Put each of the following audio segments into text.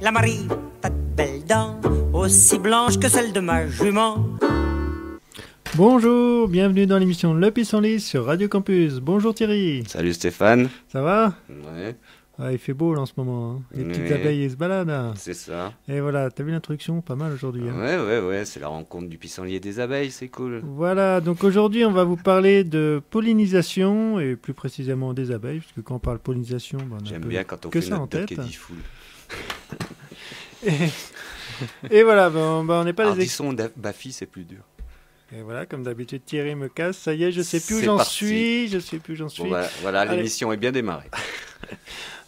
la Marie, t'as de belles dents, aussi blanches que celles de ma jument. Bonjour, bienvenue dans l'émission Le Pissenlit sur Radio Campus. Bonjour Thierry. Salut Stéphane. Ça va? Ouais. Ah, il fait beau là en ce moment, hein. Les petites abeilles elles se baladent là. C'est ça. Et voilà, t'as vu l'introduction? Pas mal aujourd'hui, hein. Ouais, c'est la rencontre du pissenlit et des abeilles, c'est cool. Voilà, donc aujourd'hui on va vous parler de pollinisation et plus précisément des abeilles, parce que quand on parle pollinisation, on a J'aime un peu bien quand on que fait ça en notre doc tête. Eddie Fool. Et voilà, on n'est pas les Ardisson Baffy, c'est plus dur. Et voilà, comme d'habitude Thierry me casse, ça y est, je sais plus où C'est j'en parti. suis, je sais plus où j'en suis. Bon, voilà, Allez. l'émission est bien démarrée.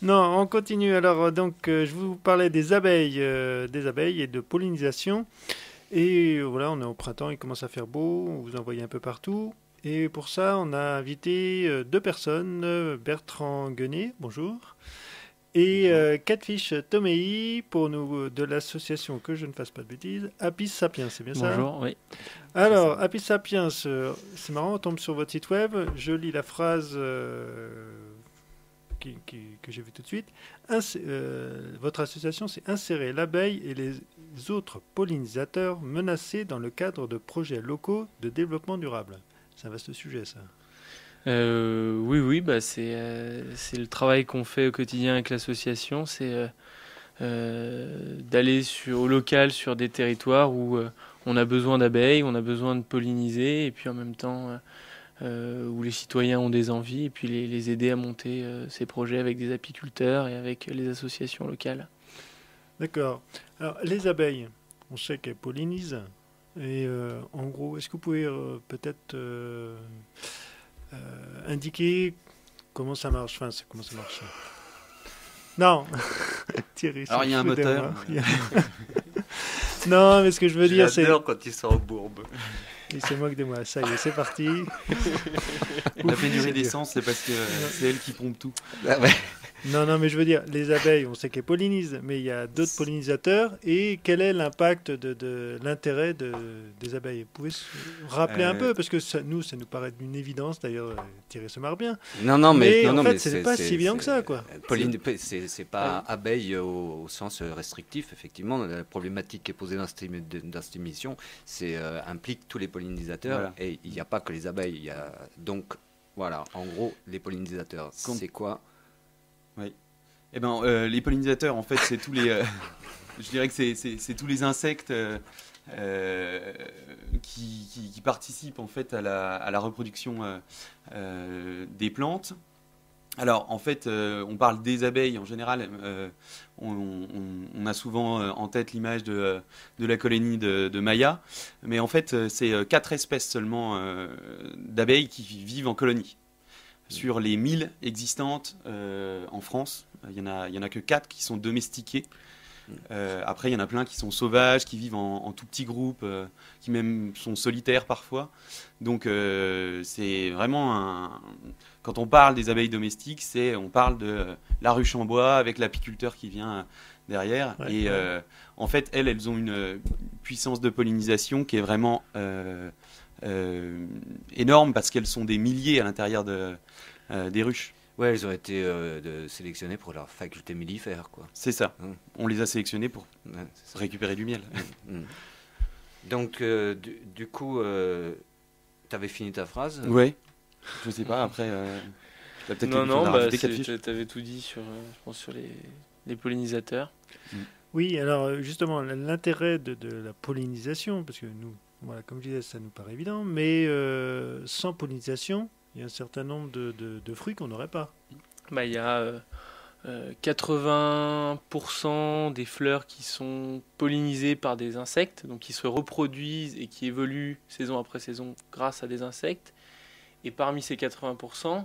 Non, on continue. Alors, donc, je vous parlais des abeilles et de pollinisation. Et voilà, on est au printemps, il commence à faire beau, vous en voyez un peu partout. Et pour ça, on a invité deux personnes, Bertrand Guenet, bonjour, et Catfish Tomei, pour nous, de l'association, que je ne fasse pas de bêtises, Apis Sapiens, c'est bien ça? Bonjour, oui. Alors, Apis Sapiens, c'est marrant, on tombe sur votre site web, je lis la phrase que j'ai vue tout de suite. Votre association, c'est insérer l'abeille et les autres pollinisateurs menacés dans le cadre de projets locaux de développement durable. C'est un vaste sujet, ça. Oui, bah c'est le travail qu'on fait au quotidien avec l'association, c'est d'aller au local sur des territoires où on a besoin d'abeilles, on a besoin de polliniser, et puis en même temps où les citoyens ont des envies, et puis les aider à monter ces projets avec des apiculteurs et avec les associations locales. D'accord. Alors, les abeilles, on sait qu'elles pollinisent, et en gros, est-ce que vous pouvez peut-être indiquer comment ça marche? Enfin, comment ça marche? Non. Thierry, alors il y a un moteur. Non, mais ce que je veux dire, c'est... J'adore quand ils sont en bourbe. Il se moque de moi. Ça y est, c'est parti. La pénurie d'essence, c'est parce que c'est elle qui pompe tout. Ah ouais. Non, mais je veux dire, les abeilles, on sait qu'elles pollinisent, mais il y a d'autres pollinisateurs. Et quel est l'impact de l'intérêt des abeilles? Vous pouvez se rappeler un peu, parce que ça nous paraît d'une évidence. D'ailleurs, Thierry se marre bien. Non, mais en fait, c'est pas si évident que ça, quoi. C'est pas abeille au sens restrictif, effectivement. La problématique qui est posée dans cette émission, implique tous les pollinisateurs. Voilà. Et il n'y a pas que les abeilles. Il y a donc, voilà, en gros, les pollinisateurs, c'est quoi? Oui. Eh ben, les pollinisateurs, en fait, c'est tous les... je dirais que c'est tous les insectes qui participent, en fait, à la reproduction des plantes. Alors, en fait, on parle des abeilles en général. On a souvent en tête l'image de la colonie de Maya. Mais en fait, c'est 4 espèces seulement d'abeilles qui vivent en colonie. Sur les 1000 existantes en France, il y en a que 4 qui sont domestiquées. Après, il y en a plein qui sont sauvages, qui vivent en tout petits groupes, qui même sont solitaires parfois. Donc, c'est vraiment quand on parle des abeilles domestiques, on parle de la ruche en bois avec l'apiculteur qui vient derrière. Ouais, et en fait, elles ont une puissance de pollinisation qui est vraiment énorme parce qu'elles sont des milliers à l'intérieur des ruches. Ouais, elles ont été sélectionnées pour leur faculté mellifère, quoi. C'est ça. On les a sélectionnées pour récupérer du miel. Donc, du coup, tu avais fini ta phrase? Oui. Je sais pas, après... tu avais tout dit je pense, sur les pollinisateurs. Oui, alors justement, l'intérêt de la pollinisation, parce que nous, voilà, comme je disais, ça nous paraît évident, mais sans pollinisation, il y a un certain nombre de fruits qu'on n'aurait pas. Bah, il y a 80% des fleurs qui sont pollinisées par des insectes, donc qui se reproduisent et qui évoluent saison après saison grâce à des insectes. Et parmi ces 80%,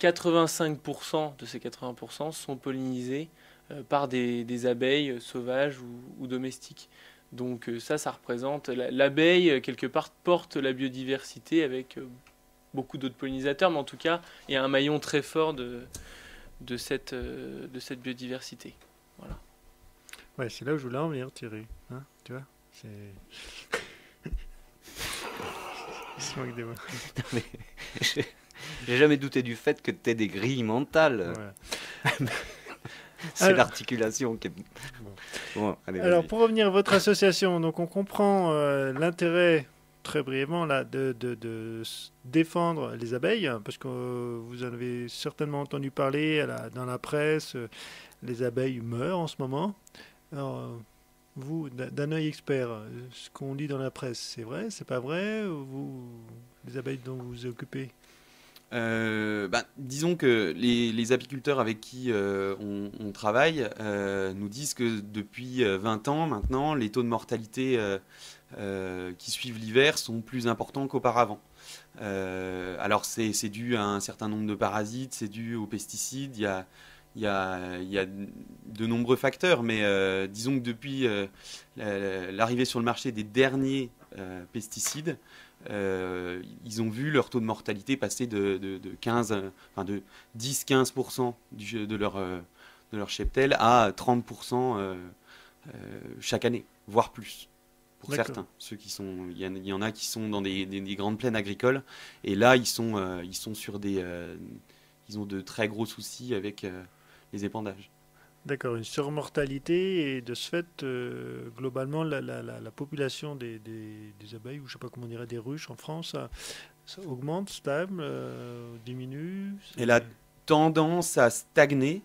85% de ces 80% sont pollinisés par des abeilles sauvages ou domestiques. Donc ça représente... L'abeille, quelque part, porte la biodiversité avec beaucoup d'autres pollinisateurs, mais en tout cas, il y a un maillon très fort de cette biodiversité. Voilà. Ouais, c'est là où je voulais en venir, Thierry. Hein, tu vois, c'est... Il se moque de moi. J'ai jamais douté du fait que tu aies des grilles mentales. Ouais. C'est l'articulation qui est... Bon, allez, Alors, vas-y. pour revenir à votre association, donc on comprend l'intérêt, très brièvement, là, de défendre les abeilles, parce que vous en avez certainement entendu parler dans la presse, les abeilles meurent en ce moment. Alors, vous, d'un œil expert, ce qu'on lit dans la presse, c'est vrai, c'est pas vrai, vous, les abeilles dont vous vous occupez? Disons que les apiculteurs avec qui on travaille nous disent que depuis 20 ans maintenant, les taux de mortalité qui suivent l'hiver sont plus importants qu'auparavant. Alors c'est dû à un certain nombre de parasites, c'est dû aux pesticides, il y a de nombreux facteurs, mais disons que depuis l'arrivée sur le marché des derniers pesticides, ils ont vu leur taux de mortalité passer de 10-15% de leur cheptel à 30% chaque année, voire plus. Pour certains, il y en a qui sont dans des grandes plaines agricoles, et là ils sont sur ils ont de très gros soucis avec les épandages. D'accord, une surmortalité, et de ce fait, globalement, la population des abeilles, ou je ne sais pas comment on dirait, des ruches en France, ça augmente, stable, diminue? Elle a tendance à stagner.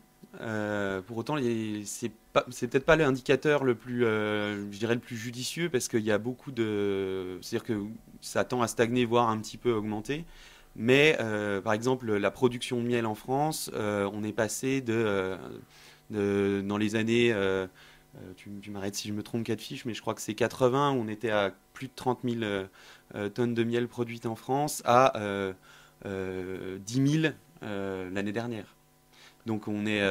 Pour autant, c'est peut-être pas l'indicateur le plus, je dirais, le plus judicieux, parce qu'il y a beaucoup de... C'est-à-dire que ça tend à stagner, voire un petit peu augmenter. Mais, par exemple, la production de miel en France, on est passé dans les années, tu m'arrêtes si je me trompe, 4 fiches, mais je crois que c'est 80, où on était à plus de 30 000 tonnes de miel produites en France, à 10 000 l'année dernière. Donc on est,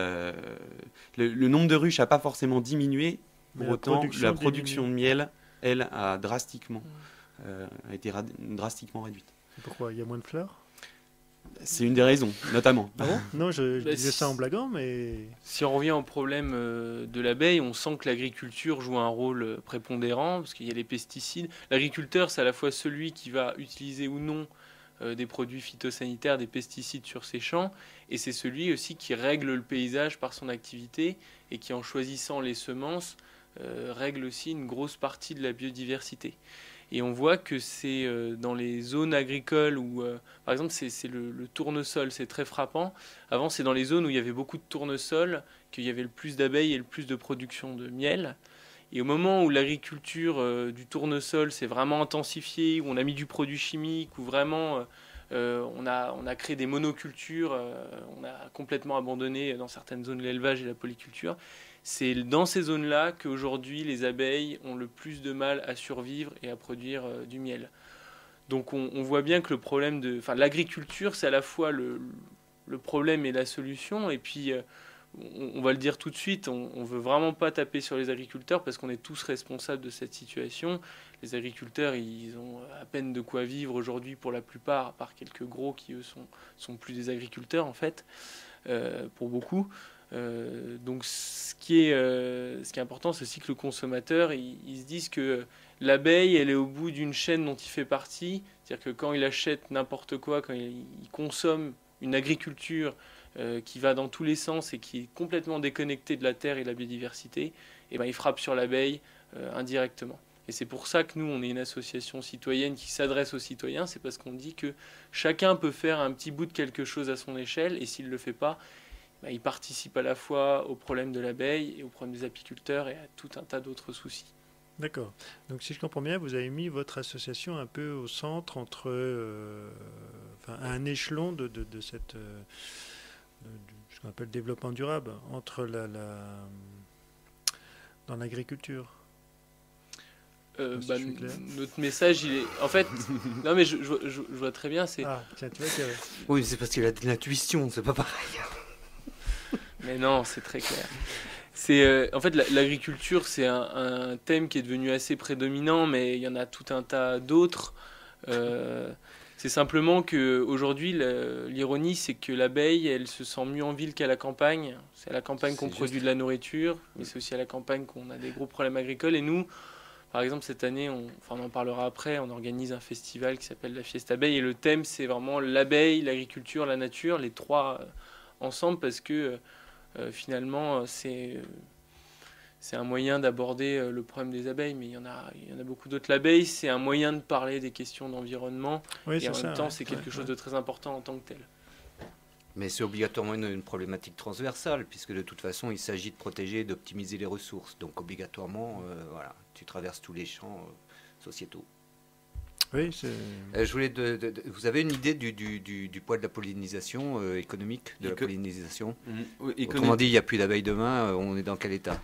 le nombre de ruches n'a pas forcément diminué, pour autant la production de miel, elle, a été drastiquement réduite. Pourquoi? Il y a moins de fleurs? C'est une des raisons, notamment. Ah bon? Non, je disais ça en blaguant, mais... Si on revient au problème de l'abeille, on sent que l'agriculture joue un rôle prépondérant, parce qu'il y a les pesticides. L'agriculteur, c'est à la fois celui qui va utiliser ou non des produits phytosanitaires, des pesticides sur ses champs, et c'est celui aussi qui règle le paysage par son activité, et qui, en choisissant les semences, règle aussi une grosse partie de la biodiversité. Et on voit que c'est dans les zones agricoles où, par exemple, c'est le tournesol, c'est très frappant. Avant, c'est dans les zones où il y avait beaucoup de tournesol qu'il y avait le plus d'abeilles et le plus de production de miel. Et au moment où l'agriculture du tournesol s'est vraiment intensifiée, où on a mis du produit chimique, où vraiment on a créé des monocultures, on a complètement abandonné dans certaines zones l'élevage et la polyculture, c'est dans ces zones-là qu'aujourd'hui les abeilles ont le plus de mal à survivre et à produire du miel. Donc on voit bien que le problème l'agriculture, c'est à la fois le problème et la solution. Et puis on va le dire tout de suite, on veut vraiment pas taper sur les agriculteurs parce qu'on est tous responsables de cette situation. Les agriculteurs, ils ont à peine de quoi vivre aujourd'hui pour la plupart, à part quelques gros qui eux sont plus des agriculteurs en fait, pour beaucoup. Donc ce qui est important, c'est aussi que le consommateur il se dise que l'abeille, elle est au bout d'une chaîne dont il fait partie. C'est-à-dire que quand il achète n'importe quoi, quand il consomme une agriculture qui va dans tous les sens et qui est complètement déconnectée de la terre et de la biodiversité, et ben, il frappe sur l'abeille indirectement. Et c'est pour ça que nous, on est une association citoyenne qui s'adresse aux citoyens. C'est parce qu'on dit que chacun peut faire un petit bout de quelque chose à son échelle, et s'il ne le fait pas, il participe à la fois au problème de l'abeille et au problème des apiculteurs et à tout un tas d'autres soucis. D'accord. Donc si je comprends bien, vous avez mis votre association un peu au centre, entre à un échelon de cette, ce qu'on appelle développement durable, entre dans l'agriculture. Notre message, il est... En fait, non mais je vois très bien, c'est... Ah, tiens, tu vois qu'il y avait... Oui, c'est parce qu'il a de l'intuition, c'est pas pareil. Mais non, c'est très clair. C'est en fait l'agriculture, c'est un thème qui est devenu assez prédominant, mais il y en a tout un tas d'autres. C'est simplement que aujourd'hui, l'ironie, c'est que l'abeille, elle se sent mieux en ville qu'à la campagne. C'est à la campagne qu'on produit de la nourriture, mais c'est aussi à la campagne qu'on a des gros problèmes agricoles. Et nous, par exemple, cette année, on en parlera après, on organise un festival qui s'appelle la Fiesta Abeille, et le thème, c'est vraiment l'abeille, l'agriculture, la nature, les trois ensemble, parce que finalement, c'est un moyen d'aborder le problème des abeilles, mais il y en a beaucoup d'autres. L'abeille, c'est un moyen de parler des questions d'environnement, et en même temps, c'est quelque chose de très important en tant que tel. Mais c'est obligatoirement une problématique transversale, puisque de toute façon, il s'agit de protéger et d'optimiser les ressources. Donc obligatoirement, voilà, tu traverses tous les champs sociétaux. Oui, je voulais vous avez une idée du poids de la pollinisation économique de la pollinisation Autrement dit, il n'y a plus d'abeilles demain, on est dans quel état?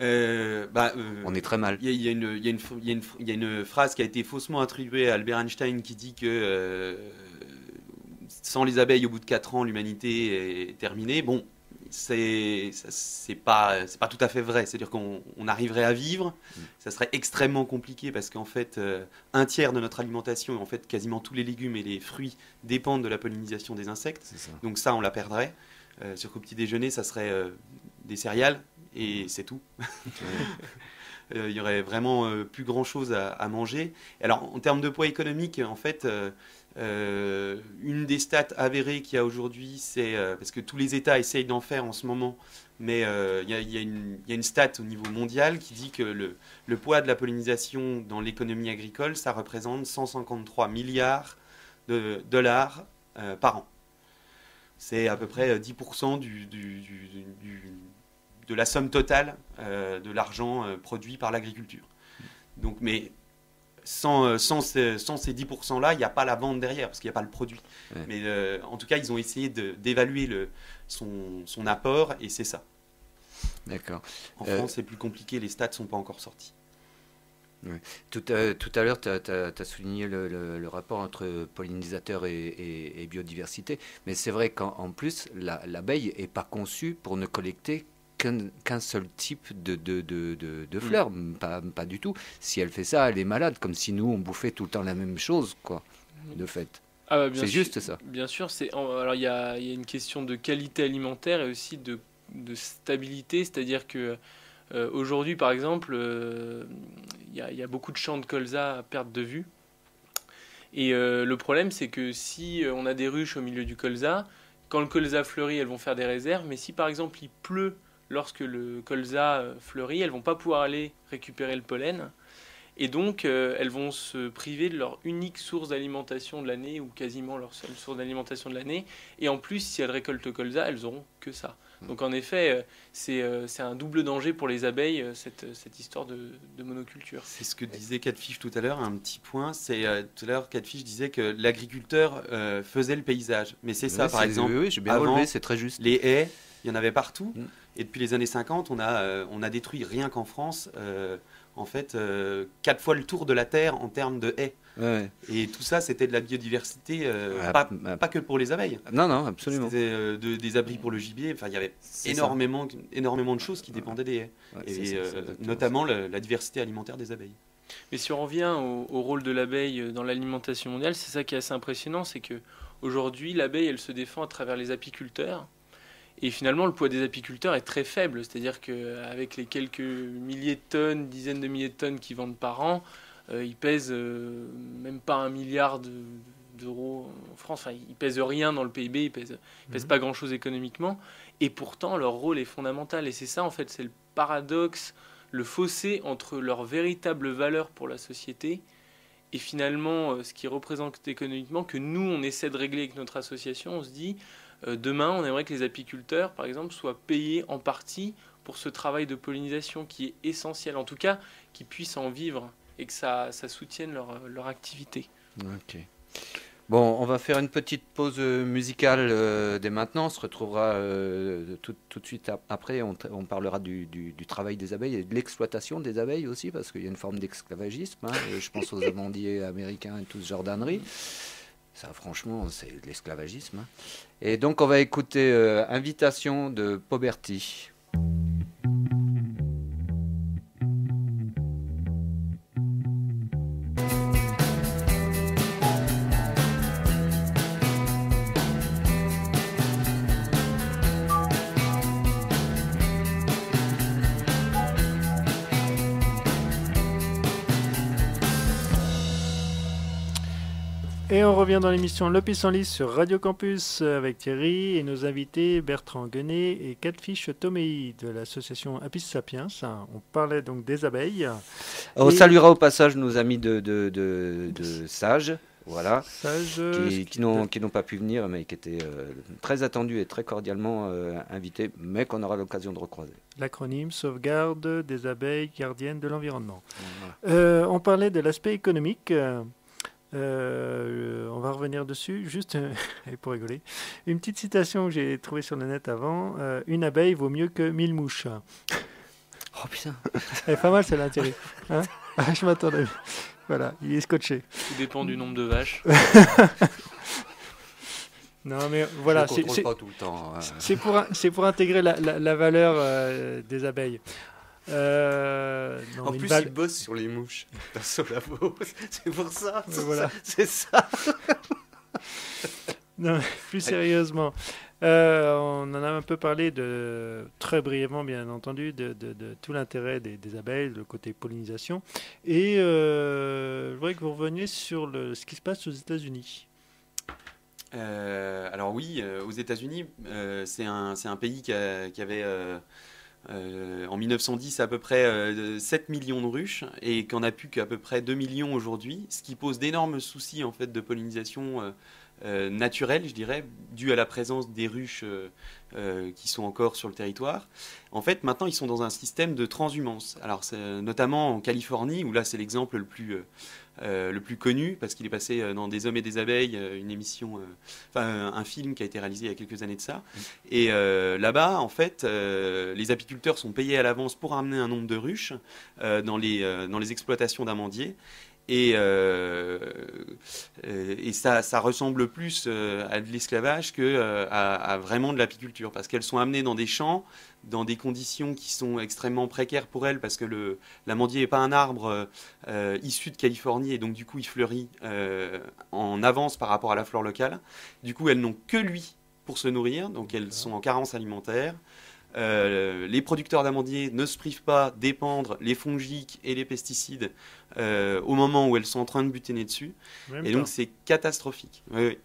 On est très mal. Il y a une phrase qui a été faussement attribuée à Albert Einstein qui dit que sans les abeilles, au bout de 4 ans, l'humanité est terminée. Bon, c'est pas tout à fait vrai. C'est-à-dire qu'on arriverait à vivre. Ça serait extrêmement compliqué parce qu'en fait, un tiers de notre alimentation, et en fait, quasiment tous les légumes et les fruits dépendent de la pollinisation des insectes. Donc ça, on la perdrait. Sur qu'au petit déjeuner, ça serait des céréales et c'est tout. Il y aurait vraiment plus grand-chose à manger. Alors, en termes de poids économique, en fait, une des stats avérées qu'il y a aujourd'hui, c'est parce que tous les États essayent d'en faire en ce moment, mais il y a une stat au niveau mondial qui dit que le poids de la pollinisation dans l'économie agricole, ça représente 153 milliards de dollars par an. C'est à peu près 10% de la somme totale de l'argent produit par l'agriculture. Donc, mais sans ces 10%-là, il n'y a pas la vente derrière, parce qu'il n'y a pas le produit. Ouais. Mais en tout cas, ils ont essayé d'évaluer son apport, et c'est ça. D'accord. En France, c'est plus compliqué, les stats ne sont pas encore sortis. Ouais. Tout à l'heure, tu as souligné le rapport entre pollinisateurs et biodiversité, mais c'est vrai qu'en plus, l'abeille n'est pas conçue pour ne collecter qu'un seul type de fleurs, pas du tout. Si elle fait ça, elle est malade, comme si nous, on bouffait tout le temps la même chose, quoi, de fait. C'est juste ça. Bien sûr, alors il y a une question de qualité alimentaire et aussi de stabilité, c'est-à-dire que aujourd'hui, par exemple, il y a beaucoup de champs de colza à perte de vue. Et le problème, c'est que si on a des ruches au milieu du colza, quand le colza fleurit, elles vont faire des réserves. Mais si, par exemple, il pleut lorsque le colza fleurit, elles ne vont pas pouvoir aller récupérer le pollen. Et donc, elles vont se priver de leur unique source d'alimentation de l'année, ou quasiment leur seule source d'alimentation de l'année. Et en plus, si elles récoltent le colza, elles n'auront que ça. Donc en effet, c'est un double danger pour les abeilles, cette histoire de monoculture. C'est ce que disait Catfish tout à l'heure, un petit point. C'est tout à l'heure, Catfish disait que l'agriculteur faisait le paysage. Mais c'est ça, par exemple. Oui, j'ai bien relevé, c'est très juste. Les haies, il y en avait partout. Et depuis les années 50, on a détruit, rien qu'en France, en fait, 4 fois le tour de la Terre en termes de haies. Ouais. Et tout ça, c'était de la biodiversité, pas que pour les abeilles. Non, absolument. C'était des abris pour le gibier. Enfin, il y avait énormément de choses qui dépendaient des haies. Ouais, et notamment la diversité alimentaire des abeilles. Mais si on revient au rôle de l'abeille dans l'alimentation mondiale, c'est ça qui est assez impressionnant, c'est qu'aujourd'hui, l'abeille, elle se défend à travers les apiculteurs. Et finalement, le poids des apiculteurs est très faible. C'est-à-dire qu'avec les quelques milliers de tonnes, dizaines de milliers de tonnes qu'ils vendent par an, ils pèsent même pas 1 milliard d'euros en France. Enfin, ils pèsent rien dans le PIB, ils pèsent pas grand-chose économiquement. Et pourtant, leur rôle est fondamental. Et c'est ça, en fait, c'est le paradoxe, le fossé entre leur véritable valeur pour la société et finalement ce qu'ils représentent économiquement, que nous, on essaie de régler avec notre association. On se dit, demain, on aimerait que les apiculteurs, par exemple, soient payés en partie pour ce travail de pollinisation qui est essentiel. En tout cas, qu'ils puissent en vivre et que ça soutienne leur activité. Ok. Bon, on va faire une petite pause musicale dès maintenant. On se retrouvera tout de suite après. On parlera du travail des abeilles et de l'exploitation des abeilles aussi, parce qu'il y a une forme d'esclavagisme. Hein. Je pense aux amandiers américains et tout ce genre d'âneries. Ça, franchement, c'est de l'esclavagisme. Hein. Et donc, on va écouter Invitation de Poberty. Et on revient dans l'émission Le Pissenlit sur Radio Campus avec Thierry et nos invités Bertrand Guenet et Catfish Tomei de l'association Apis Sapiens. On parlait donc des abeilles. On saluera au passage nos amis de Sage, voilà, qui n'ont pas pu venir, mais qui étaient très attendus et très cordialement invités, mais qu'on aura l'occasion de recroiser. L'acronyme Sauvegarde des abeilles gardiennes de l'environnement. Voilà. On parlait de l'aspect économique. On va revenir dessus, juste pour rigoler. Une petite citation que j'ai trouvée sur le net avant. Une abeille vaut mieux que 1000 mouches. Oh putain. Elle est pas mal celle-là, Thierry. Hein, je m'attendais. Voilà, il est scotché. Tout dépend du nombre de vaches. Non mais voilà, c'est pas tout le temps. C'est pour intégrer la valeur des abeilles. En plus, il bosse sur les mouches. Perso labo, c'est pour ça. Voilà. C'est ça. Non, plus sérieusement, on en a un peu parlé très brièvement, bien entendu, de tout l'intérêt des abeilles, le côté pollinisation. Et je voudrais que vous reveniez sur ce qui se passe aux États-Unis. Alors oui, aux États-Unis, c'est un pays qui avait en 1910 à peu près 7 millions de ruches et qu'on n'a plus qu'à peu près 2 millions aujourd'hui, ce qui pose d'énormes soucis en fait de pollinisation naturelle, je dirais, dû à la présence des ruches qui sont encore sur le territoire. En fait, maintenant, ils sont dans un système de transhumance. Alors, notamment en Californie, où là, c'est l'exemple le plus connu, parce qu'il est passé dans Des Hommes et des Abeilles, une émission, un film qui a été réalisé il y a quelques années de ça. Et là-bas, en fait, les apiculteurs sont payés à l'avance pour amener un nombre de ruches dans les exploitations d'amandiers. Et ça ressemble plus à de l'esclavage qu'à vraiment de l'apiculture, parce qu'elles sont amenées dans des champs, dans des conditions qui sont extrêmement précaires pour elles, parce que l'amandier n'est pas un arbre issu de Californie, et donc du coup il fleurit en avance par rapport à la flore locale. Du coup elles n'ont que lui pour se nourrir, donc elles sont en carence alimentaire. Les producteurs d'amandiers ne se privent pas d'épandre les fongiques et les pesticides au moment où elles sont en train de butinner dessus. Et donc c'est catastrophique. Oui.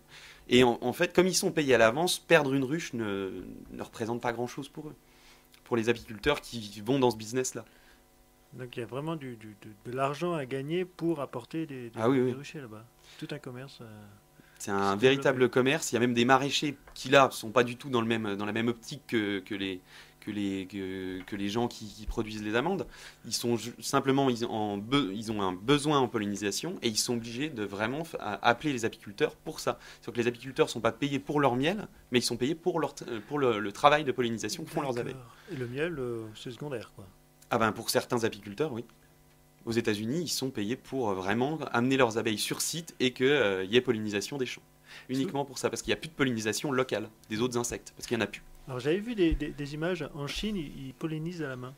Et en fait, comme ils sont payés à l'avance, perdre une ruche ne représente pas grand-chose pour eux, pour les apiculteurs qui vont dans ce business-là. Donc il y a vraiment de l'argent à gagner pour apporter des ruchers là-bas. Tout un commerce. C'est un véritable commerce. Il y a même des maraîchers qui, là, ne sont pas du tout dans la même optique que les gens qui produisent les amandes. Ils sont simplement, ils ont un besoin en pollinisation et ils sont obligés de vraiment appeler les apiculteurs pour ça. C'est-à-dire que les apiculteurs ne sont pas payés pour leur miel, mais ils sont payés pour le travail de pollinisation que font leurs abeilles. Et le miel, c'est secondaire, quoi. Ah ben, pour certains apiculteurs, oui. Aux États-Unis, ils sont payés pour vraiment amener leurs abeilles sur site et qu'il y ait pollinisation des champs. Uniquement pour ça, parce qu'il n'y a plus de pollinisation locale des autres insectes, parce qu'il n'y en a plus. Alors j'avais vu des images en Chine, ils pollinisent à la main.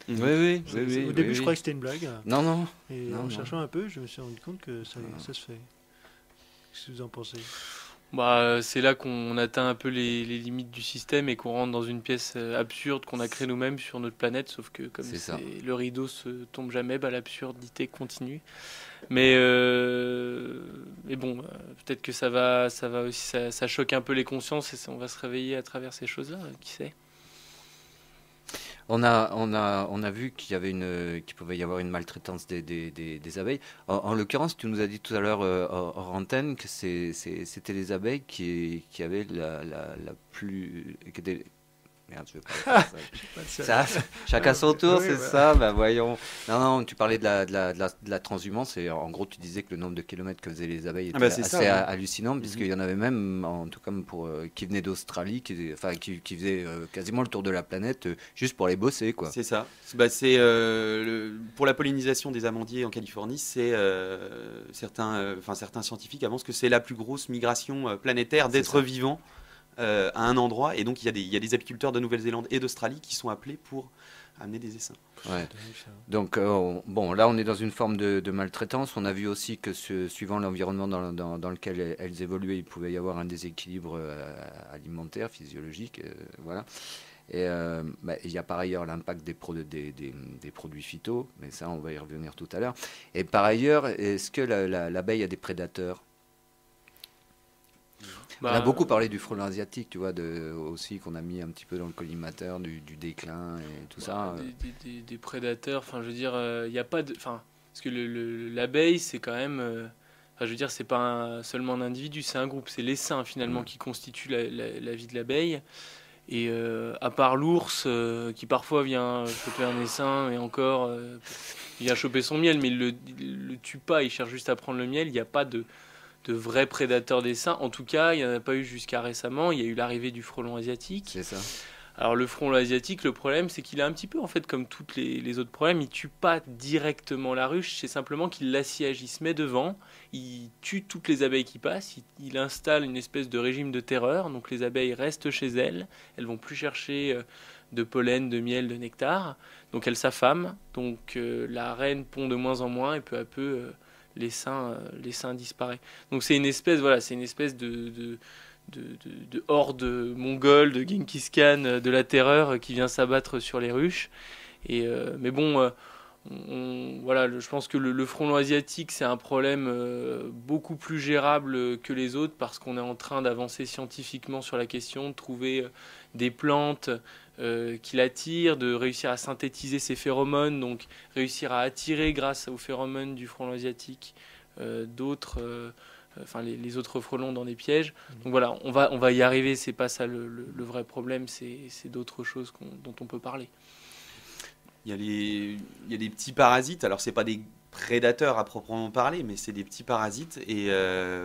Oui. Au début, je croyais que c'était une blague. Non. Et en cherchant un peu, je me suis rendu compte que ça se fait. Qu'est-ce que vous en pensez ? C'est là qu'on atteint un peu les limites du système et qu'on rentre dans une pièce absurde qu'on a créée nous-mêmes sur notre planète, sauf que comme le rideau se tombe jamais, l'absurdité continue. Mais bon, peut-être que ça va aussi, ça choque un peu les consciences et on va se réveiller à travers ces choses-là, qui sait. On a vu qu'il pouvait y avoir une maltraitance des abeilles. En l'occurrence, tu nous as dit tout à l'heure hors antenne que c'était les abeilles qui avaient la plus... Merde, je veux pas faire ça. Chacun son tour, c'est ça. Voyons. Non, tu parlais de la transhumance et en gros, tu disais que le nombre de kilomètres que faisaient les abeilles était assez hallucinant, puisqu'il y en avait même, en tout cas qui venaient d'Australie, qui faisaient quasiment le tour de la planète juste pour les bosser, quoi. C'est ça. Pour la pollinisation des amandiers en Californie, certains scientifiques avancent que c'est la plus grosse migration planétaire d'êtres vivants. À un endroit, et donc il y a des apiculteurs de Nouvelle-Zélande et d'Australie qui sont appelés pour amener des essaims. Ouais. Donc là on est dans une forme de maltraitance. On a vu aussi que suivant l'environnement dans lequel elles évoluaient, il pouvait y avoir un déséquilibre alimentaire, physiologique, voilà. Et il y a par ailleurs l'impact des produits phyto, mais ça on va y revenir tout à l'heure. Et par ailleurs, est-ce que l'abeille a des prédateurs ? On a beaucoup parlé du frelon asiatique, tu vois, aussi qu'on a mis un petit peu dans le collimateur du déclin et tout ça. Des prédateurs, enfin je veux dire, il n'y a pas de... Enfin, parce que l'abeille, c'est quand même... Enfin, je veux dire, c'est pas seulement un individu, c'est un groupe, c'est l'essaim finalement qui constitue la vie de l'abeille. Et à part l'ours qui parfois vient choper un essaim et encore il vient choper son miel, mais il le tue pas, il cherche juste à prendre le miel. Il n'y a pas de vrais prédateurs d'essaims. En tout cas, il n'y en a pas eu jusqu'à récemment. Il y a eu l'arrivée du frelon asiatique. C'est ça. Alors le frelon asiatique, le problème, c'est qu'il est un petit peu en fait comme tous les autres problèmes. Il tue pas directement la ruche, c'est simplement qu'il l'assiège. Il se met devant, il tue toutes les abeilles qui passent, il installe une espèce de régime de terreur. Donc les abeilles restent chez elles, elles vont plus chercher de pollen, de miel, de nectar. Donc elles s'affament. Donc la reine pond de moins en moins et peu à peu l'essaim disparaît. Donc c'est une espèce, voilà, c'est une espèce de horde mongole, de Genghis Khan, de la terreur qui vient s'abattre sur les ruches. Et, mais bon, voilà, je pense que le frelon asiatique, c'est un problème beaucoup plus gérable que les autres parce qu'on est en train d'avancer scientifiquement sur la question, de trouver des plantes qui l'attirent, de réussir à synthétiser ces phéromones, donc réussir à attirer grâce aux phéromones du frelon asiatique d'autres... Enfin les autres frelons dans des pièges. Donc voilà, on va y arriver, c'est pas ça le vrai problème, c'est d'autres choses dont on peut parler. Il y a des petits parasites, alors c'est pas des prédateurs à proprement parler, mais c'est des petits parasites, et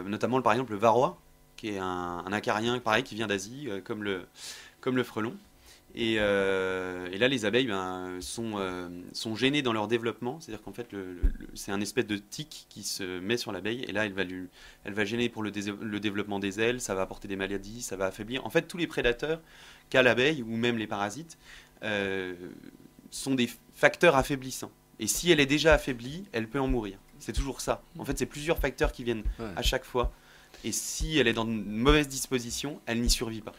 notamment par exemple le varroa, qui est un acarien pareil qui vient d'Asie, comme le frelon. Et là, les abeilles sont gênées dans leur développement. C'est-à-dire qu'en fait, c'est un espèce de tic qui se met sur l'abeille. Et là, elle va gêner pour le développement des ailes. Ça va apporter des maladies, ça va affaiblir. En fait, tous les prédateurs qu'a l'abeille, ou même les parasites, sont des facteurs affaiblissants. Et si elle est déjà affaiblie, elle peut en mourir. C'est toujours ça. En fait, c'est plusieurs facteurs qui viennent à chaque fois. Et si elle est dans une mauvaise disposition, elle n'y survit pas.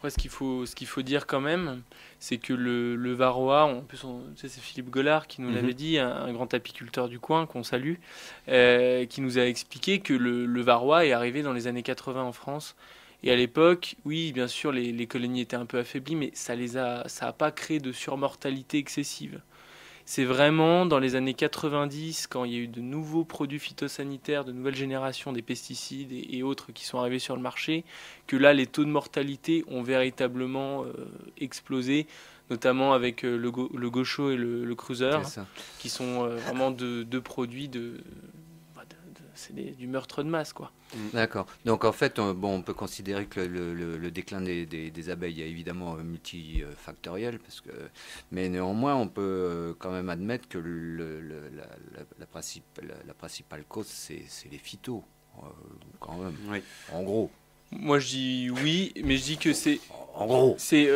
Ouais, ce qu'il faut dire quand même, c'est que le varroa, en plus, c'est Philippe Gollard qui nous l'avait dit, un grand apiculteur du coin qu'on salue, qui nous a expliqué que le varroa est arrivé dans les années 80 en France. Et à l'époque, oui, bien sûr, les colonies étaient un peu affaiblies, mais ça a pas créé de surmortalité excessive. C'est vraiment dans les années 90, quand il y a eu de nouveaux produits phytosanitaires, de nouvelles générations, des pesticides et autres qui sont arrivés sur le marché, que là, les taux de mortalité ont véritablement explosé, notamment avec le gaucho et le cruiser, qui sont vraiment deux produits c'est du meurtre de masse, quoi. D'accord. Donc en fait, on peut considérer que le déclin des abeilles est évidemment multifactoriel, mais néanmoins, on peut quand même admettre que la principale cause, c'est les phytos, quand même. Oui. En gros. Moi, je dis oui, mais je dis que c'est... En gros. C'est...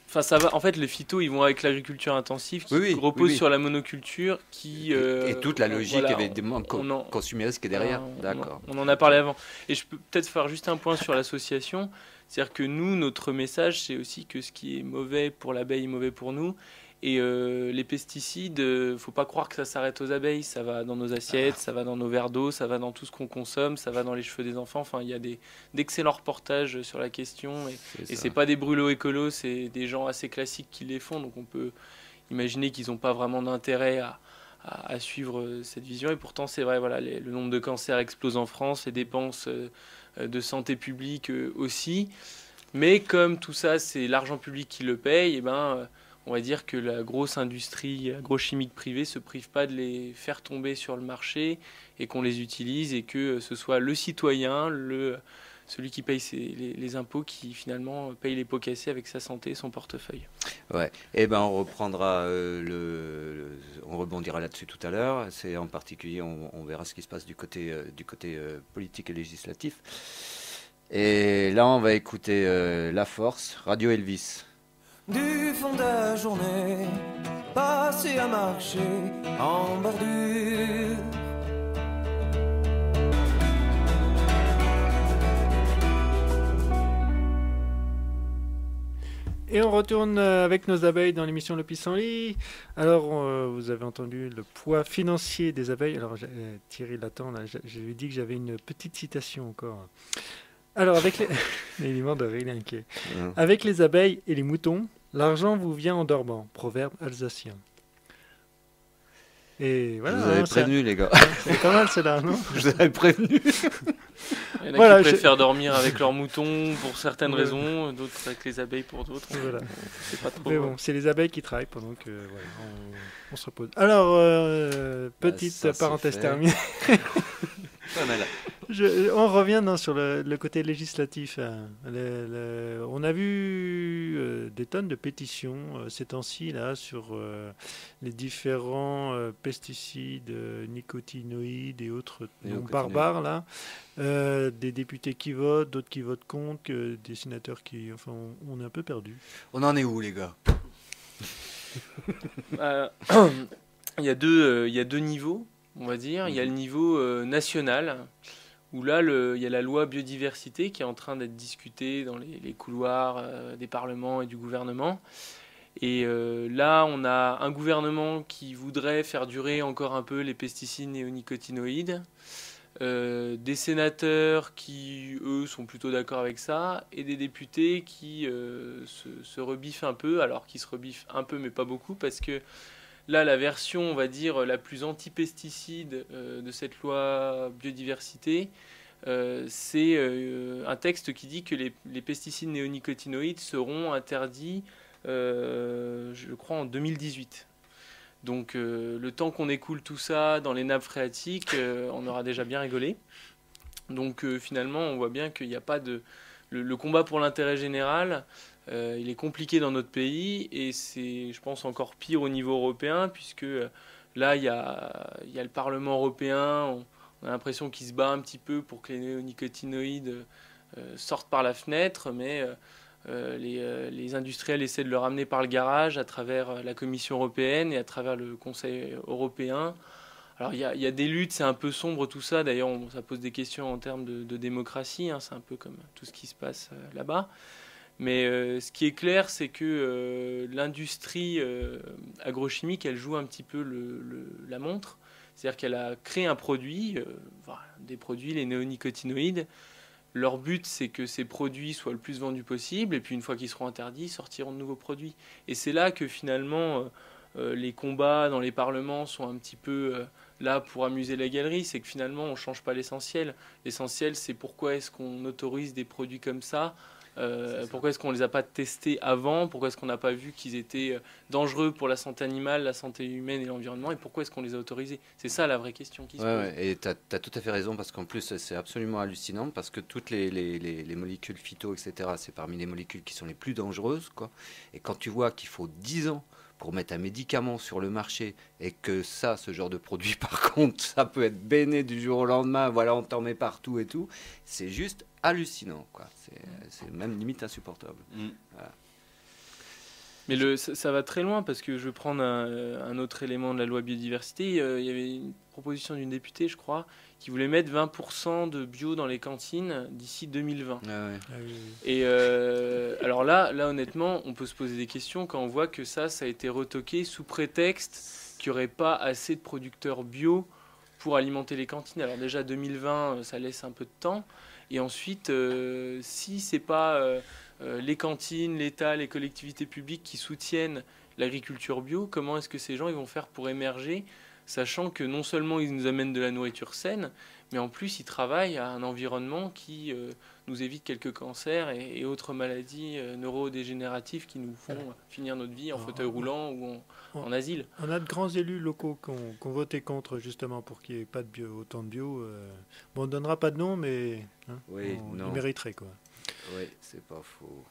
Enfin, ça va. En fait, les phytos, ils vont avec l'agriculture intensive qui repose sur la monoculture, et toute la logique évidemment consumériste qui est derrière. D'accord. On en a parlé avant. Et je peux peut-être faire juste un point sur l'association. C'est-à-dire que nous, notre message, c'est aussi que ce qui est mauvais pour l'abeille est mauvais pour nous. Et les pesticides, faut pas croire que ça s'arrête aux abeilles. Ça va dans nos assiettes, ça va dans nos verres d'eau, ça va dans tout ce qu'on consomme, ça va dans les cheveux des enfants. Enfin, il y a d'excellents reportages sur la question. Et c'est pas des brûlots écolos, c'est des gens assez classiques qui les font. Donc on peut imaginer qu'ils n'ont pas vraiment d'intérêt à suivre cette vision. Et pourtant, c'est vrai, voilà, le nombre de cancers explose en France, les dépenses de santé publique aussi. Mais comme tout ça, c'est l'argent public qui le paye, et on va dire que la grosse industrie agrochimique privée se prive pas de les faire tomber sur le marché et qu'on les utilise, et que ce soit le citoyen, celui qui paye les impôts, qui finalement paye les pots cassés avec sa santé et son portefeuille. Ouais. Et on reprendra on rebondira là-dessus tout à l'heure. C'est en particulier, on verra ce qui se passe du côté politique et législatif. Et là, on va écouter La Force, Radio Elvis. Du fond de la journée, passer à marcher en bordure. Et on retourne avec nos abeilles dans l'émission Le Pissenlit. Alors, vous avez entendu le poids financier des abeilles. Alors, Thierry l'attend, là, je lui ai dit que j'avais une petite citation encore. Alors, avec les... L'élément de rire, il est inquiet. Avec les abeilles et les moutons, l'argent vous vient en dormant. Proverbe alsacien. Et voilà. Vous avez prévenu, les gars. C'est pas mal, celle-là, non? Je vous avais prévenu. Il y en a qui préfèrent dormir avec leurs moutons pour certaines raisons, d'autres avec les abeilles pour d'autres. Voilà. C'est pas trop. Mais bon, c'est les abeilles qui travaillent pendant que voilà, on se repose. Alors, petite parenthèse terminée. Pas mal. On revient sur le côté législatif. Hein. On a vu des tonnes de pétitions ces temps-ci là, sur les différents pesticides, nicotinoïdes et autres noms barbares. Là. Des députés qui votent, d'autres qui votent contre, des sénateurs qui... Enfin, on est un peu perdu. On en est où, les gars? Il y a deux niveaux, on va dire. Il y a le niveau national, où là, il y a la loi biodiversité qui est en train d'être discutée dans les couloirs des parlements et du gouvernement. Et là, on a un gouvernement qui voudrait faire durer encore un peu les pesticides néonicotinoïdes, des sénateurs qui, eux, sont plutôt d'accord avec ça, et des députés qui se rebiffent un peu, alors qu'ils se rebiffent un peu, mais pas beaucoup, parce que là, la version, on va dire, la plus anti-pesticide de cette loi biodiversité, c'est un texte qui dit que les pesticides néonicotinoïdes seront interdits, je crois, en 2018. Donc, le temps qu'on écoule tout ça dans les nappes phréatiques, on aura déjà bien rigolé. Donc, finalement, on voit bien qu'il n'y a pas de... Le combat pour l'intérêt général... il est compliqué dans notre pays et c'est, je pense, encore pire au niveau européen puisque là, il y a le Parlement européen, on a l'impression qu'il se bat un petit peu pour que les néonicotinoïdes sortent par la fenêtre, mais les industriels essaient de le ramener par le garage à travers la Commission européenne et à travers le Conseil européen. Alors il y a des luttes, c'est un peu sombre tout ça, d'ailleurs ça pose des questions en termes de démocratie, hein, c'est un peu comme tout ce qui se passe là-bas. Mais ce qui est clair, c'est que l'industrie agrochimique, elle joue un petit peu la montre. C'est-à-dire qu'elle a créé un produit, des produits, les néonicotinoïdes. Leur but, c'est que ces produits soient le plus vendus possible. Et puis une fois qu'ils seront interdits, ils sortiront de nouveaux produits. Et c'est là que finalement, les combats dans les parlements sont un petit peu là pour amuser la galerie. C'est que finalement, on ne change pas l'essentiel. L'essentiel, c'est pourquoi est-ce qu'on autorise des produits comme ça. Pourquoi est-ce qu'on ne les a pas testés avant? Pourquoi est-ce qu'on n'a pas vu qu'ils étaient dangereux pour la santé animale, la santé humaine et l'environnement? Et pourquoi est-ce qu'on les a autorisés? C'est ça la vraie question qui se pose. Ouais, et tu as tout à fait raison, parce qu'en plus, c'est absolument hallucinant, parce que toutes les molécules phyto, etc., c'est parmi les molécules qui sont les plus dangereuses, quoi. Et quand tu vois qu'il faut 10 ans pour mettre un médicament sur le marché et que ça, ce genre de produit, par contre, ça peut être béné du jour au lendemain, voilà, on t'en met partout et tout, c'est juste hallucinant, quoi. C'est même limite insupportable. Voilà. Mais ça va très loin parce que je vais prendre un autre élément de la loi biodiversité. Il y avait une proposition d'une députée, je crois, qui voulait mettre 20% de bio dans les cantines d'ici 2020. Ah ouais. Et alors là, honnêtement, on peut se poser des questions quand on voit que ça a été retoqué sous prétexte qu'il n'y aurait pas assez de producteurs bio pour alimenter les cantines. Alors déjà 2020, ça laisse un peu de temps. Et ensuite, si c'est pas les cantines, l'État, les collectivités publiques qui soutiennent l'agriculture bio, comment est-ce que ces gens ils vont faire pour émerger, sachant que non seulement ils nous amènent de la nourriture saine, mais en plus ils travaillent à un environnement qui nous évite quelques cancers et autres maladies neurodégénératives qui nous font finir notre vie en fauteuil roulant ou en asile. On a de grands élus locaux qui ont voté contre justement pour qu'il n'y ait pas de bio, autant de bio. Bon, on ne donnera pas de nom, mais oui, on mériterait, quoi. Oui, c'est pas faux.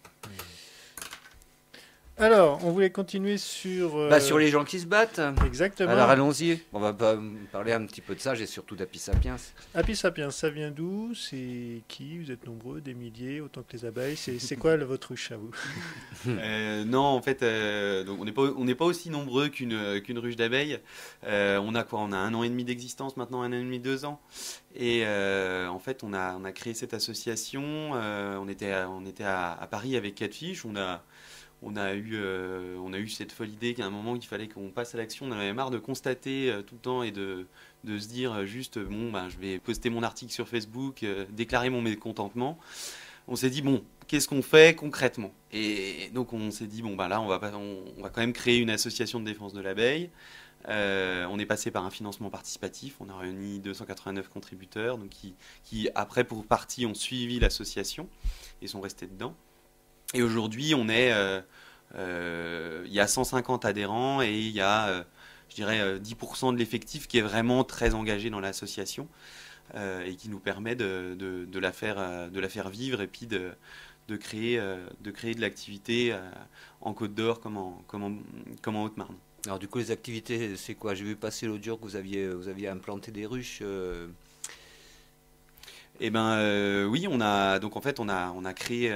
Alors, on voulait continuer sur... sur les gens qui se battent. Exactement. Alors allons-y, on va parler un petit peu de ça, j'ai surtout d'Apis Sapiens. Apis Sapiens, ça vient d'où? C'est qui? Vous êtes nombreux, des milliers, autant que les abeilles. C'est quoi votre ruche à vous? Non, en fait, donc on n'est pas aussi nombreux qu'une ruche d'abeilles. On a quoi? On a 1 an et demi d'existence maintenant, 1 an et demi, 2 ans. Et en fait, on a créé cette association. On était à Paris avec Catfish. on a eu cette folle idée qu'à un moment, il fallait qu'on passe à l'action. On en avait marre de constater tout le temps et de se dire juste, bon, ben, je vais poster mon article sur Facebook, déclarer mon mécontentement. On s'est dit, bon, qu'est-ce qu'on fait concrètement? Et donc, on s'est dit, bon, ben là, on va quand même créer une association de défense de l'abeille. On est passé par un financement participatif. On a réuni 289 contributeurs donc qui, après, pour partie, ont suivi l'association et sont restés dedans. Et aujourd'hui, il y a 150 adhérents et il y a, je dirais, 10% de l'effectif qui est vraiment très engagé dans l'association et qui nous permet de la faire vivre et puis de créer de l'activité en Côte d'Or comme en Haute-Marne. Alors du coup, les activités, c'est quoi? J'ai vu passer l'autre jour que vous aviez implanté des ruches. Eh ben oui, on a créé